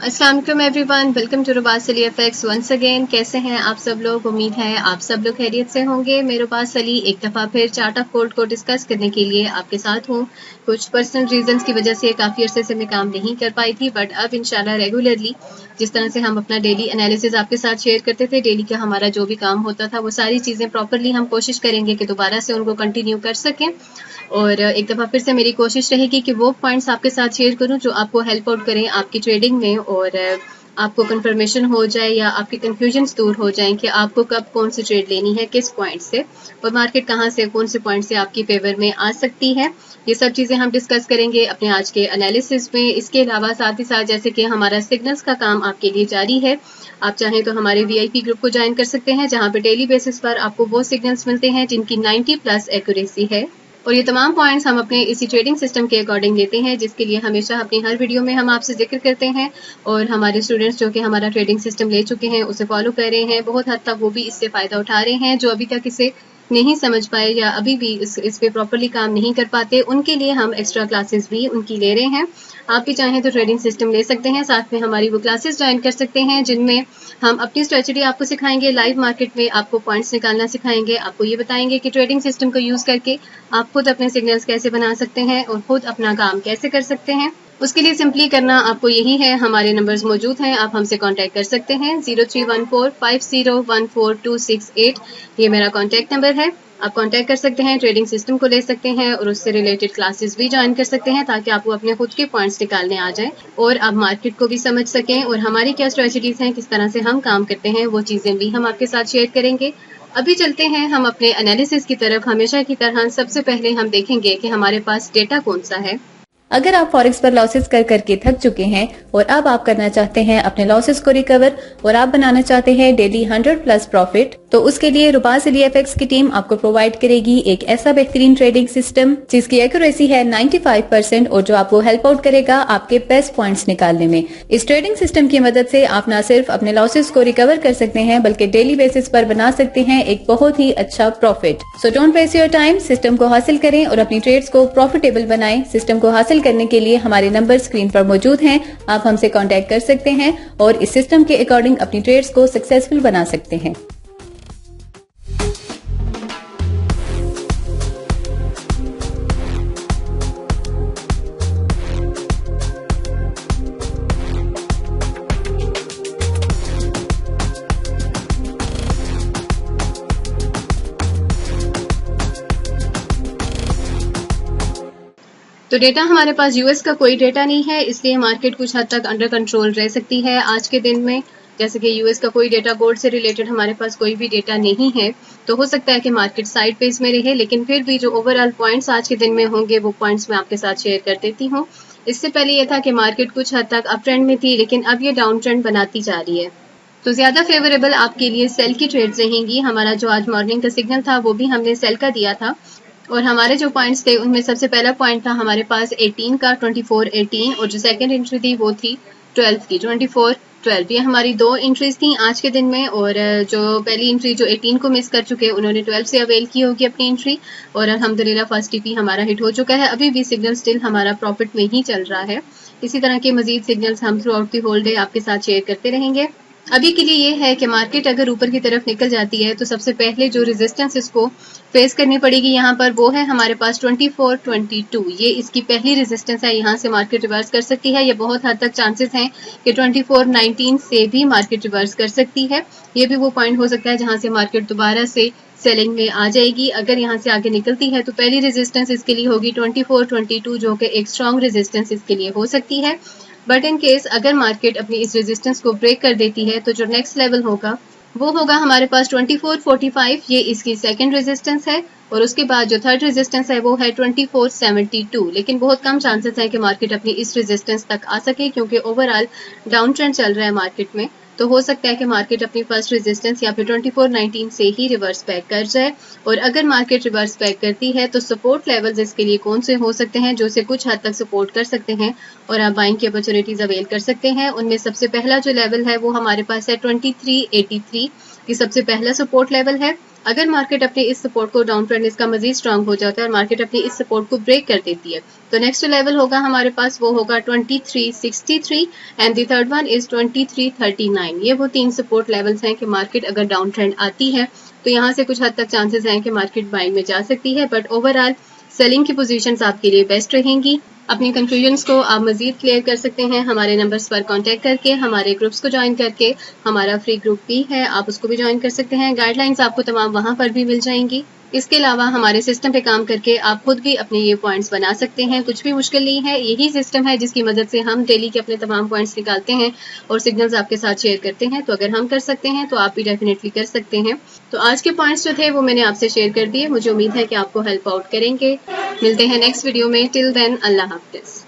अस्सलाम वालेकुम everyone, welcome to Rubas Ali FX once again. कैसे हैं आप सब लोग? उम्मीद है आप सब लोग खैरियत से होंगे। मैं रुबास अली एक दफ़ा फिर चार्ट ऑफ गोल्ड को डिस्कस करने के लिए आपके साथ हूँ। कुछ पर्सनल रीजंस की वजह से काफ़ी अरसे से मैं काम नहीं कर पाई थी, बट अब इंशाल्लाह रेगुलरली जिस तरह से हम अपना डेली एनालिसिस आपके साथ शेयर करते थे, डेली का हमारा जो भी काम होता था वो सारी चीज़ें प्रॉपरली हम कोशिश करेंगे कि दोबारा से उनको कंटिन्यू कर सकें। और एक दफ़ा फिर से मेरी कोशिश रहेगी कि वो पॉइंट्स आपके साथ शेयर करूं जो आपको हेल्प आउट करें आपकी ट्रेडिंग में, और आपको कंफर्मेशन हो जाए या आपकी कंफ्यूजन्स दूर हो जाएं कि आपको कब कौन सी ट्रेड लेनी है, किस पॉइंट से, और मार्केट कहाँ से कौन से पॉइंट से आपकी फेवर में आ सकती है। ये सब चीज़ें हम डिस्कस करेंगे अपने आज के एनालिसिस में। इसके अलावा साथ ही साथ जैसे कि हमारा सिग्नल्स का काम आपके लिए जारी है, आप चाहें तो हमारे वीआईपी ग्रुप को ज्वाइन कर सकते हैं, जहाँ पे डेली बेसिस पर आपको वो सिग्नल्स मिलते हैं जिनकी 90+ एक्यूरेसी है। और ये तमाम पॉइंट्स हम अपने इसी ट्रेडिंग सिस्टम के अकॉर्डिंग लेते हैं, जिसके लिए हमेशा अपनी हर वीडियो में हम आपसे जिक्र करते हैं। और हमारे स्टूडेंट्स जो कि हमारा ट्रेडिंग सिस्टम ले चुके हैं उसे फॉलो कर रहे हैं, बहुत हद तक वो भी इससे फ़ायदा उठा रहे हैं। जो अभी तक इसे नहीं समझ पाए या अभी भी इस पे प्रॉपरली काम नहीं कर पाते, उनके लिए हम एक्स्ट्रा क्लासेस भी उनकी ले रहे हैं। आप भी चाहें तो ट्रेडिंग सिस्टम ले सकते हैं, साथ में हमारी वो क्लासेस ज्वाइन कर सकते हैं जिनमें हम अपनी स्ट्रेटजी आपको सिखाएंगे, लाइव मार्केट में आपको पॉइंट्स निकालना सिखाएंगे, आपको ये बताएंगे कि ट्रेडिंग सिस्टम को यूज़ करके आप खुद अपने सिग्नल्स कैसे बना सकते हैं और खुद अपना काम कैसे कर सकते हैं। उसके लिए सिंपली करना आपको यही है, हमारे नंबर्स मौजूद हैं, आप हमसे कांटेक्ट कर सकते हैं। 0314501268 ये मेरा कांटेक्ट नंबर है। आप कांटेक्ट कर सकते हैं, ट्रेडिंग सिस्टम को ले सकते हैं और उससे रिलेटेड क्लासेस भी ज्वाइन कर सकते हैं, ताकि आपको अपने खुद के पॉइंट्स निकालने आ जाए और आप मार्केट को भी समझ सकें और हमारी क्या स्ट्रेटजीज हैं, किस तरह से हम काम करते हैं, वो चीज़ें भी हम आपके साथ शेयर करेंगे। अभी चलते हैं हम अपने एनालिसिस की तरफ। हमेशा की तरह सबसे पहले हम देखेंगे कि हमारे पास डेटा कौन सा है। अगर आप फॉरेक्स पर लॉसेस कर करके थक चुके हैं और अब आप करना चाहते हैं अपने लॉसेस को रिकवर और आप बनाना चाहते हैं डेली 100+ प्रॉफिट, तो उसके लिए रुबास अली एफएक्स की टीम आपको प्रोवाइड करेगी एक ऐसा बेहतरीन ट्रेडिंग सिस्टम जिसकी एक्यूरेसी है 95% और जो आपको हेल्प आउट करेगा आपके बेस्ट पॉइंट्स निकालने में। इस ट्रेडिंग सिस्टम की मदद से आप न सिर्फ अपने लॉसेस को रिकवर कर सकते हैं बल्कि डेली बेसिस पर बना सकते हैं एक बहुत ही अच्छा profit. So don't waste your time, system को हासिल करें और अपनी ट्रेड्स को प्रॉफिटेबल बनाएं। सिस्टम को हासिल करने के लिए हमारे नंबर स्क्रीन पर मौजूद हैं, आप हमसे कांटेक्ट कर सकते हैं और इस सिस्टम के अकॉर्डिंग अपनी ट्रेड्स को सक्सेसफुल बना सकते हैं। तो डेटा हमारे पास यूएस का कोई डेटा नहीं है, इसलिए मार्केट कुछ हद तक अंडर कंट्रोल रह सकती है आज के दिन में। जैसे कि यूएस का कोई डेटा, गोल्ड से रिलेटेड हमारे पास कोई भी डेटा नहीं है, तो हो सकता है कि मार्केट साइड पेस में रहे, लेकिन फिर भी जो ओवरऑल पॉइंट्स आज के दिन में होंगे वो पॉइंट्स मैं आपके साथ शेयर कर देती हूँ। इससे पहले ये था कि मार्केट कुछ हद तक अप ट्रेंड में थी, लेकिन अब ये डाउन ट्रेंड बनाती जा रही है, तो ज्यादा फेवरेबल आपके लिए सेल की ट्रेड्स रहेंगी। हमारा जो आज मॉर्निंग का सिग्नल था वो भी हमने सेल का दिया था, और हमारे जो पॉइंट्स थे उनमें सबसे पहला पॉइंट था हमारे पास 18 का 24-18, और जो सेकंड एंट्री थी वो थी 12 की 24-12। ये हमारी दो एंट्रीज थी आज के दिन में, और जो पहली एंट्री जो 18 को मिस कर चुके हैं उन्होंने 12 से अवेल की होगी अपनी एंट्री, और अल्हम्दुलिल्लाह फर्स्ट टीपी हमारा हिट हो चुका है। अभी भी सिग्नल स्टिल हमारा प्रॉफिट में ही चल रहा है। इसी तरह के मजीद सिग्नल्स हम throughout the whole day आपके साथ शेयर करते रहेंगे। अभी के लिए ये है कि मार्केट अगर ऊपर की तरफ निकल जाती है तो सबसे पहले जो रेजिस्टेंस इसको फेस करनी पड़ेगी यहाँ पर, वो है हमारे पास 24-22। ये इसकी पहली रेजिस्टेंस है, यहाँ से मार्केट रिवर्स कर सकती है। ये बहुत हद तक चांसेस हैं कि 24-19 से भी मार्केट रिवर्स कर सकती है। ये भी वो पॉइंट हो सकता है जहाँ से मार्केट दोबारा से सेलिंग में आ जाएगी। अगर यहाँ से आगे निकलती है तो पहली रेजिस्टेंस इसके लिए होगी 24-22, जो कि एक स्ट्रॉन्ग रेजिस्टेंस इसके लिए हो सकती है। बट इन केस अगर मार्केट अपनी इस रेजिस्टेंस को ब्रेक कर देती है तो जो नेक्स्ट लेवल होगा वो होगा हमारे पास 24-45। ये इसकी सेकंड रेजिस्टेंस है, और उसके बाद जो थर्ड रेजिस्टेंस है वो है 24-72। लेकिन बहुत कम चांसेस है कि मार्केट अपनी इस रेजिस्टेंस तक आ सके, क्योंकि ओवरऑल डाउन ट्रेंड चल रहा है मार्केट में। तो हो सकता है कि मार्केट अपनी फर्स्ट रेजिस्टेंस या फिर 24-19 से ही रिवर्स बैक कर जाए। और अगर मार्केट रिवर्स बैक करती है तो सपोर्ट लेवल्स इसके लिए कौन से हो सकते हैं जो इसे कुछ हद तक सपोर्ट कर सकते हैं और आप बाइंग की अपॉर्चुनिटीज अवेल कर सकते हैं। उनमें सबसे पहला जो लेवल है वो हमारे पास है 2383। ये सबसे पहला सपोर्ट लेवल है। अगर मार्केट अपने इस सपोर्ट को डाउन ट्रेंड इसका मजीद स्ट्रांग हो जाता है और मार्केट अपनी इस सपोर्ट को ब्रेक कर देती है तो नेक्स्ट लेवल होगा हमारे पास वो होगा 2363 and the third one is 2339। ये वो 3 सपोर्ट लेवल्स हैं कि मार्केट अगर डाउन ट्रेंड आती है तो यहाँ से कुछ हद तक चांसेस हैं कि मार्केट बाइंग में जा सकती है, बट ओवरऑल सेलिंग की पोजीशंस आपके लिए बेस्ट रहेंगी। अपनी कंफ्यूजन्स को आप मजीद क्लियर कर सकते हैं हमारे नंबर्स पर कांटेक्ट करके, हमारे ग्रुप्स को ज्वाइन करके। हमारा फ्री ग्रुप भी है, आप उसको भी ज्वाइन कर सकते हैं। गाइडलाइंस आपको तमाम वहां पर भी मिल जाएंगी। इसके अलावा हमारे सिस्टम पे काम करके आप खुद भी अपने ये पॉइंट्स बना सकते हैं। कुछ भी मुश्किल नहीं है, यही सिस्टम है जिसकी मदद से हम डेली के अपने तमाम पॉइंट्स निकालते हैं और सिग्नल्स आपके साथ शेयर करते हैं। तो अगर हम कर सकते हैं तो आप भी डेफिनेटली कर सकते हैं। तो आज के पॉइंट्स जो थे वो मैंने आपसे शेयर कर दिए। मुझे उम्मीद है कि आपको हेल्प आउट करेंगे। मिलते हैं नेक्स्ट वीडियो में। टिल देन अल्लाह हाफिज।